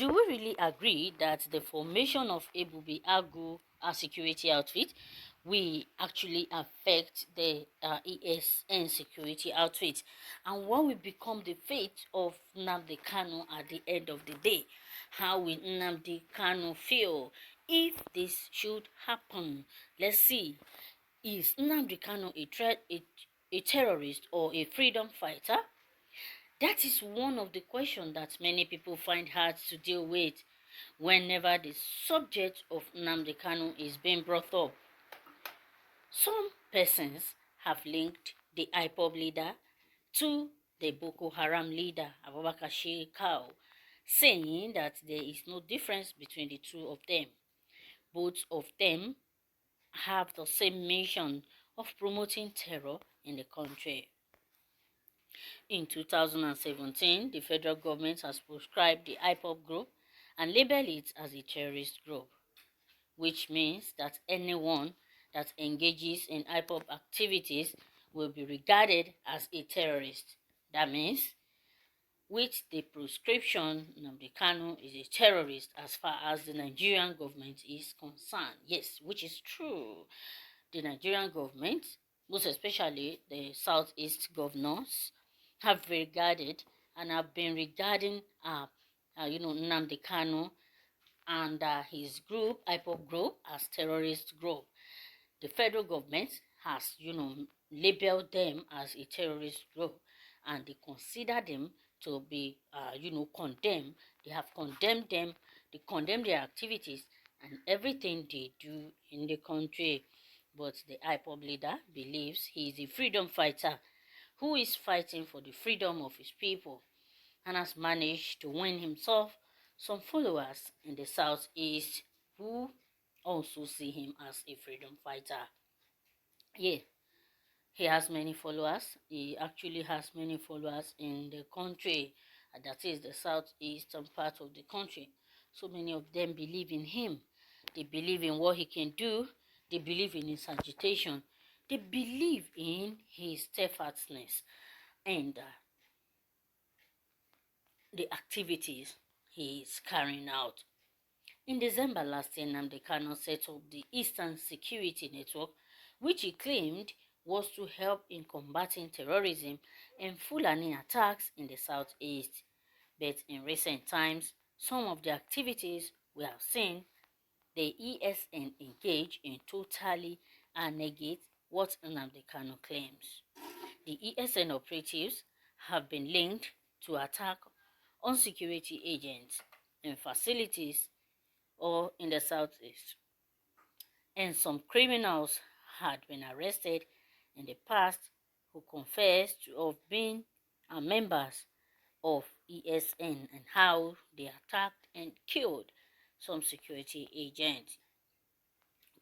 Do we really agree that the formation of EBUBE-AGU security outfit will actually affect the ESN security outfit? And what will become the fate of NNAMDI KANU at the end of the day? How will NNAMDI KANU feel if this should happen? Let's see. Is NNAMDI KANU a terrorist or a freedom fighter? That is one of the questions that many people find hard to deal with whenever the subject of NNAMDI KANU is being brought up. Some persons have linked the IPOB leader to the Boko Haram leader, Abubakar Shekau, saying that there is no difference between the two of them. Both of them have the same mission of promoting terror in the country. In 2017, the federal government has proscribed the IPOB group and labeled it as a terrorist group, which means that anyone that engages in IPOB activities will be regarded as a terrorist. That means, with the proscription, NNAMDI KANU is a terrorist as far as the Nigerian government is concerned. Yes, which is true. The Nigerian government, most especially the Southeast governors, have regarded and have been regarding NNAMDI KANU and his group, IPOB group, as terrorist group. The federal government has, labeled them as a terrorist group, and they consider them to be, condemned. They have condemned them. They condemn their activities and everything they do in the country. But the IPOB leader believes he is a freedom fighter who is fighting for the freedom of his people and has managed to win himself some followers in the Southeast who also see him as a freedom fighter. Yeah, he has many followers. He actually has many followers in the country, that is the southeastern part of the country. So many of them believe in him. They believe in what he can do. They believe in his agitation. They believe in his steadfastness and the activities he is carrying out. In December last year, NNAMDI KANU set up the Eastern Security Network, which he claimed was to help in combating terrorism and Fulani attacks in the southeast. But in recent times, some of the activities we have seen, the ESN engage in totally negate what NNAMDI KANU claims. The ESN operatives have been linked to attack on security agents in facilities or in the southeast, and some criminals had been arrested in the past who confessed to have been members of ESN and how they attacked and killed some security agents.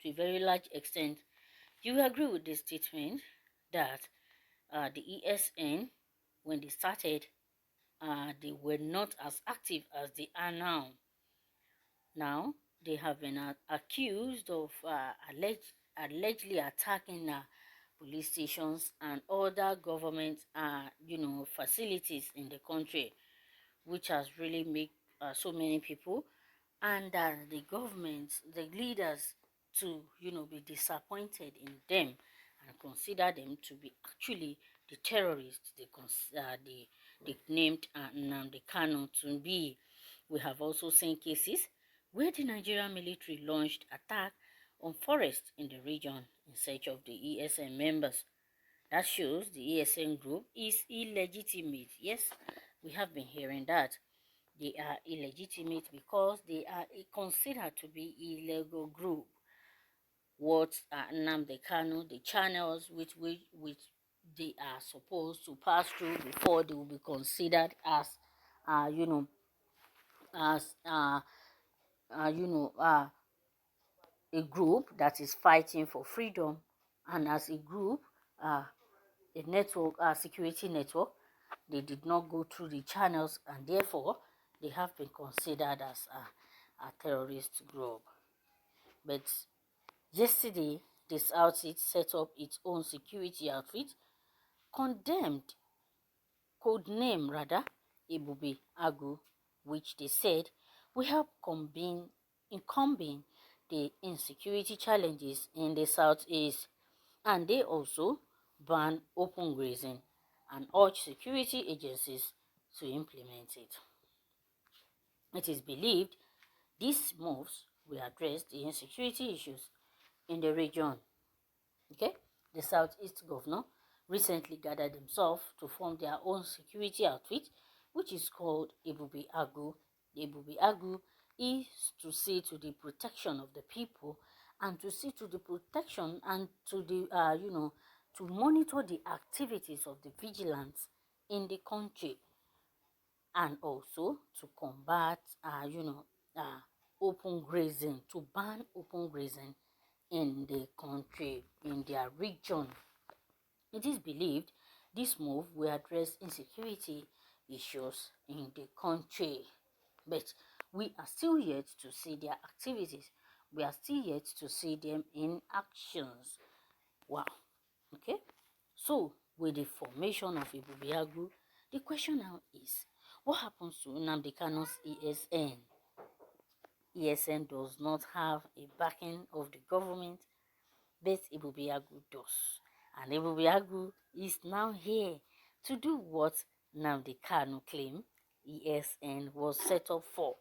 To a very large extent, you will agree with this statement that the ESN, when they started, they were not as active as they are now. Now, they have been accused of allegedly attacking police stations and other government, facilities in the country, which has really made so many people and the government, the leaders, to be disappointed in them and consider them to be actually the terrorists they named NNAMDI KANU to be. We have also seen cases where the Nigerian military launched attack on forests in the region in search of the ESN members. That shows the ESN group is illegitimate. Yes, we have been hearing that. They are illegitimate because they are considered to be illegal group. What NNAMDI KANU, the channels which they are supposed to pass through before they will be considered as, as a group that is fighting for freedom, and as a group, a network, a security network, they did not go through the channels, and therefore they have been considered as a terrorist group. But yesterday, this outfit set up its own security outfit, condemned, codename rather, EBUBE-AGU, which they said will help incumbing the insecurity challenges in the Southeast, and they also ban open grazing and urge security agencies to implement it. It is believed these moves will address the insecurity issues in the region. Okay, the Southeast governor recently gathered themselves to form their own security outfit, which is called EBUBE-AGU. The EBUBE-AGU is to see to the protection of the people and to see to the protection and to the to monitor the activities of the vigilance in the country, and also to combat open grazing, to ban open grazing in the country, in their region. It is believed this move will address insecurity issues in the country, but we are still yet to see their activities. We are still yet to see them in actions. Wow. Okay. So, with the formation of EBUBE-AGU, the question now is, what happens to NNAMDI KANU's ESN? ESN does not have a backing of the government, but EBUBE-AGU does. And EBUBE-AGU is now here to do what NNAMDI KANU claimed ESN was set up for.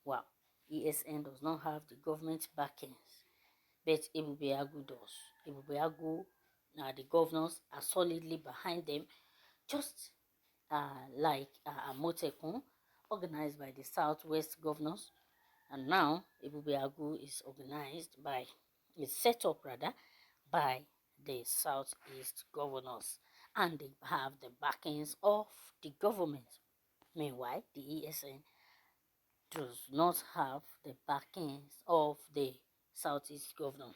Wow, ESN does not have the government backings, but EBUBE-AGU does. EBUBE-AGU, the governors are solidly behind them, just like Amotekun, organized by the Southwest governors, and now EBUBE-AGU is set up by the Southeast governors, and they have the backings of the government. Meanwhile, the ESN does not have the backings of the Southeast governor.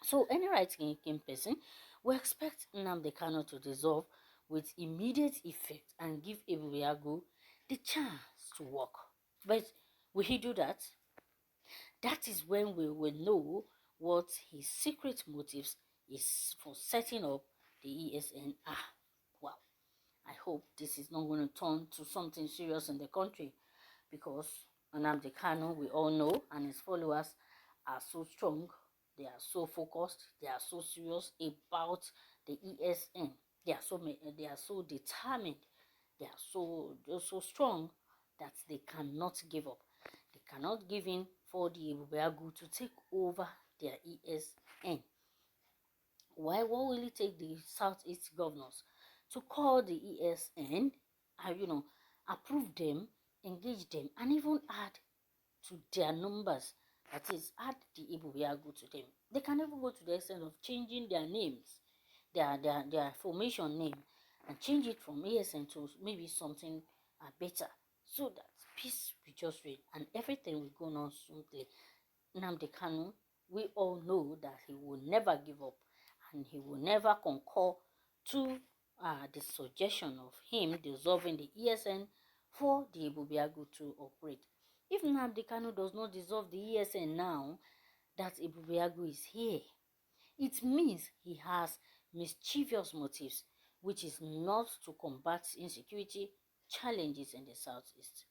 So any right-thinking person will expect NNAMDI KANU to dissolve with immediate effect and give EBUBE-AGU the chance to work. But will he do that? That is when we will know what his secret motives is for setting up the ESN. Wow. I hope this is not going to turn to something serious in the country, because NNAMDI KANU, we all know, and his followers are so strong, they are so focused, they are so serious about the ESN. They are so determined, they are so strong that they cannot give up. They cannot give in for the EBUBE-AGU to take over their ESN. Why? What will it take the Southeast governors to call the ESN, approve them, engage them, and even add to their numbers? That is, add the EBUBE-AGU to them. They can even go to the extent of changing their names, their formation name, and change it from ESN to maybe something better, so that peace will just reign and everything will go on smoothly. NNAMDI KANU, we all know that he will never give up, and he will never concur to the suggestion of him dissolving the ESN for the EBUBE-AGU to operate. If NNAMDI KANU does not dissolve the ESN now that EBUBE-AGU is here, it means he has mischievous motives, which is not to combat insecurity challenges in the Southeast.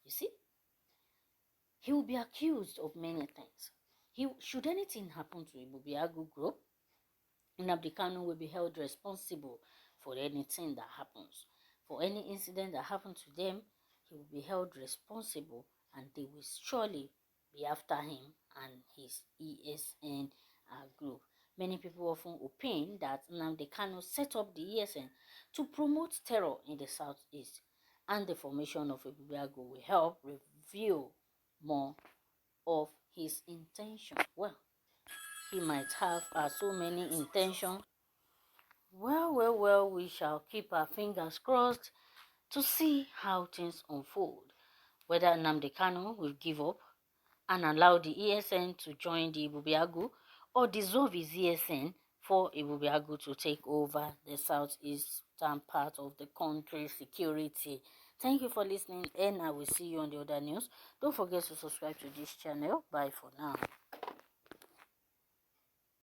You see? He will be accused of many things. Should anything happen to EBUBE-AGU group, NNAMDI KANU will be held responsible for anything that happens. For any incident that happens to them, he will be held responsible, and they will surely be after him and his ESN group. Many people often opine that NNAMDI KANU set up the ESN to promote terror in the Southeast, and the formation of EBUBE-AGU will help reveal more of his intention. Well, he might have so many intentions. Well, we shall keep our fingers crossed to see how things unfold. Whether NNAMDI KANU will give up and allow the ESN to join the EBUBE-AGU, or dissolve his ESN for EBUBE-AGU to take over the southeastern part of the country's security. Thank you for listening, and I will see you on the other news. Don't forget to subscribe to this channel. Bye for now.